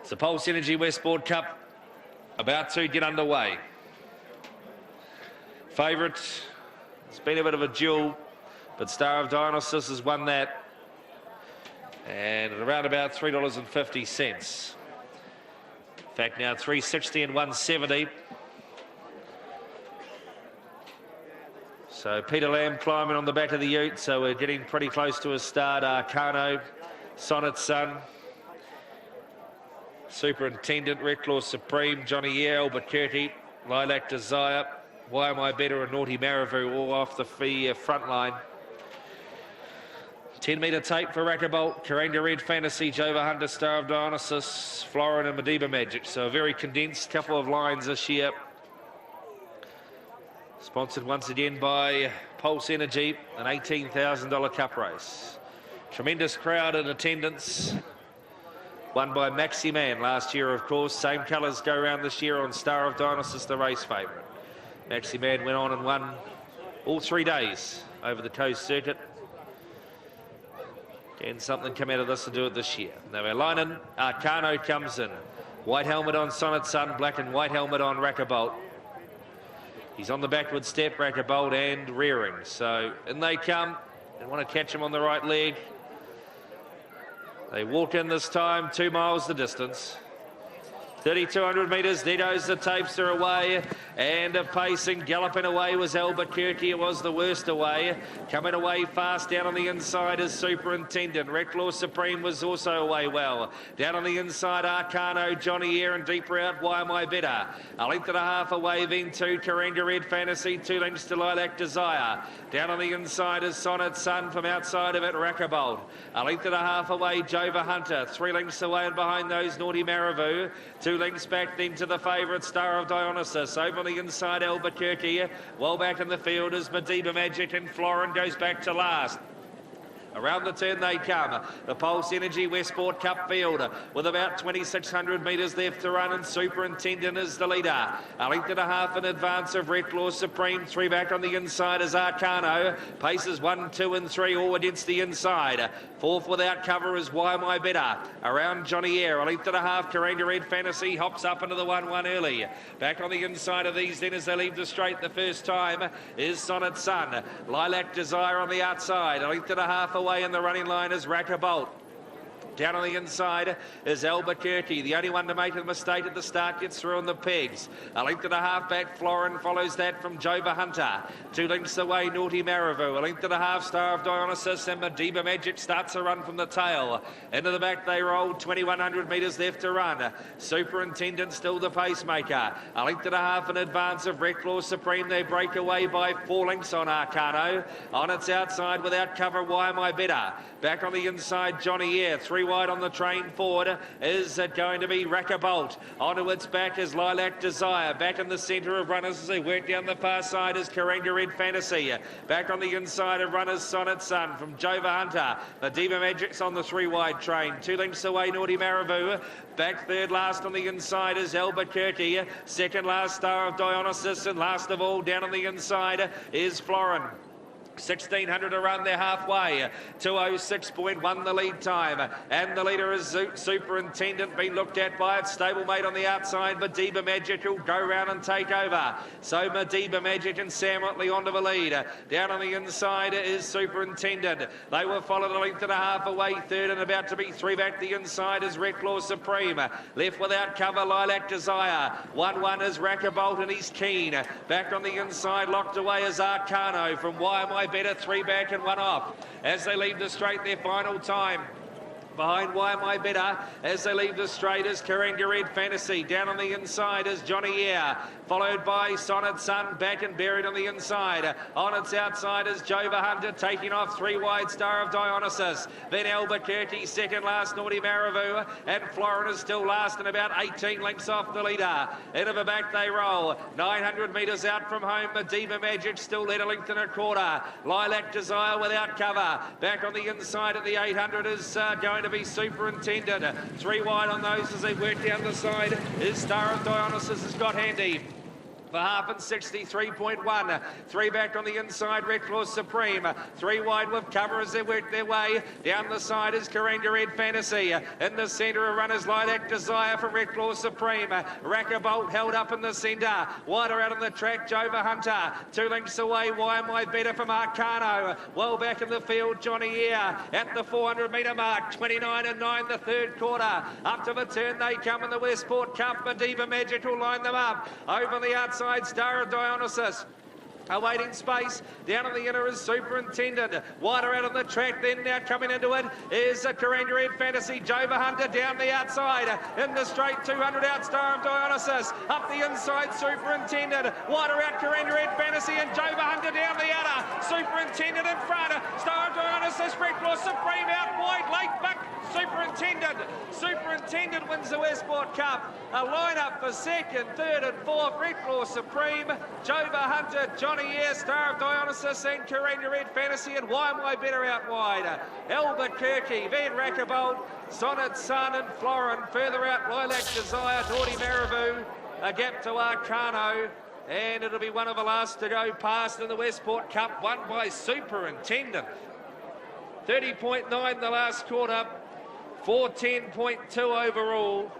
It's the Pulse Energy Westport Cup about to get underway. Favourite, it's been a bit of a duel, but Star of Dionysus has won that. And at around about $3.50. In fact, now $3.60 and $1.70. So Peter Lamb climbing on the back of the ute, so we're getting pretty close to a start. Arcano, Sonnet Sun, Superintendent, Reclaw Supreme, Johnny Eyre, Albuquerque, Lilac Desire, Why Am I Better, and Naughty Marivu all off the front line. 10-metre tape for Rackabolt, Karanga Red Fantasy, Jova Hunter, Star of Dionysus, Florin and Mediba Magic. So a very condensed couple of lines this year. Sponsored once again by Pulse Energy, an $18,000 cup race. Tremendous crowd in attendance. Won by Maxi Man last year, of course. Same colours go around this year on Star of Dionysus, the race favourite. Maxi Man went on and won all 3 days over the coast circuit. Can something come out of this to do it this year? Now our line in, Arcano comes in. White helmet on Sonnet Sun, black and white helmet on Rackabolt. He's on the backward step, Rackabolt, and rearing. So in they come. They want to catch him on the right leg. They walk in this time, 2 miles the distance. 3,200 metres, there goes the tapes, are away, and a pacing, galloping away was Albuquerque. It was the worst away. Coming away fast down on the inside is Superintendent. Reclaw Supreme was also away well. Down on the inside, Arcano, Johnny Eyre, and deeper out, Why Am I Better? A length and a half away, then 2, Karanga Red Fantasy, 2 lengths to Lilac Desire. Down on the inside is Sonnet Sun, from outside of it, Rackabolt. A length and a half away, Jova Hunter, 3 lengths away, and behind those, Naughty Marivu. 2 lengths back then to the favourite, Star of Dionysus. Over on the inside, Albuquerque. Well back in the field is Mediba Magic, and Florin goes back to last. Around the turn they come. The Pulse Energy Westport Cup field with about 2,600 metres left to run, and Superintendent is the leader. A length and a half in advance of Reclaw Supreme. 3 back on the inside is Arcano. Paces 1, 2 and 3 all against the inside. 4th without cover is Why Am I Better? Around Johnny Eyre. A length and a half, Karanga Red Fantasy hops up into the 1-1 early. Back on the inside of these then as they leave the straight the first time is Sonnet Sun. Lilac Desire on the outside. A length and a half away in the running line is Rackabolt. Down on the inside is Albuquerque. The only one to make a mistake at the start gets through on the pegs. A length and a half back, Florin follows that from Jova Hunter. 2 lengths away, Naughty Marivu. A length and a half, Star of Dionysus, and Mediba Magic starts a run from the tail. Into the back they roll, 2,100 metres left to run. Superintendent still the pacemaker. A length and a half in advance of Reclaw Supreme. They break away by 4 lengths on Arcano. On its outside without cover, Why Am I Better? Back on the inside, Johnny Eyre. 3 wide on the train forward is going to be Rackabolt. Onto its back is Lilac Desire. Back in the centre of runners as they work down the far side is Karanga Red Fantasy. Back on the inside of runners, Sonnet Sun from Jova Hunter. Mediba Magic's on the 3 wide train. 2 lengths away, Naughty Marivu. Back third last on the inside is Albuquerque. Second last, Star of Dionysus. And last of all, down on the inside is Florin. 1,600 to run, they're halfway. 2:06.1 the lead time, and the leader is Superintendent, being looked at by its stablemate on the outside. Mediba Magic will go round and take over. So Mediba Magic and Sam Otley onto the lead. Down on the inside is Superintendent. They were followed a length and a half away, third, and about to be 3 back the inside is Reclaw Supreme. Left without cover, Lilac Desire. 1-1 is Rackabolt, and he's keen. Back on the inside, locked away is Arcano from Why Am I Better? 3 back and 1 off as they leave the straight their final time. Behind Why Am I Better as they leave the straight is Karanga Red Fantasy. Down on the inside is Johnny Eyre, followed by Sonnet Sun, back and buried on the inside. On its outside is Jova Hunter, taking off 3 wide, Star of Dionysus. Then Albuquerque, second last, Naughty Marivu, and Florin is still last and about 18 lengths off the leader. Into the back they roll, 900 metres out from home. Mediba Magic still led a length and a quarter. Lilac Desire without cover. Back on the inside at the 800 is going to be Superintendent. 3 wide on those as they work down the side is Star of Dionysus has got handy. for half and 63.1. 3 back on the inside, Red Claw Supreme. 3 wide with cover as they work their way. Down the side is Karanga Red Fantasy. In the centre of runners, Lilac Desire from Red Claw Supreme. Rackabolt held up in the centre. Wider out on the track, Jova Hunter. 2 lengths away, Why Am I Better from Arcano. Well back in the field, Johnny Eyre at the 400 metre mark. 29 and 9 the third quarter. Up to the turn they come in the Westport Cup. Madiba Magic will line them up. Over the outside, Star of Dionysus. Awaiting space. Down on the inner is Superintendent. Wider out on the track, then now coming into it is a Karanga Red Fantasy. Jova Hunter down the outside. In the straight 200 out, Star of Dionysus. Up the inside, Superintendent. Wider out, Karanga Red Fantasy and Jova Hunter down the outer. Superintendent in front. Star of Dionysus, Red Claw Supreme out wide, late buck. Superintendent wins the Westport Cup. A line-up for second, third and fourth. Red Claw Supreme, Jova Hunter, Johnny Eyre, Star of Dionysus and Karanga Red Fantasy, and Why Am I Better out wide. Albuquerque, Van Rackabolt, Sonnet Sun and Florin. Further out, Lilac Desire, Naughty Marabou, a gap to Arcano. And it'll be one of the last to go past in the Westport Cup, won by Superintendent. 30.9 the last quarter. 410.2 overall.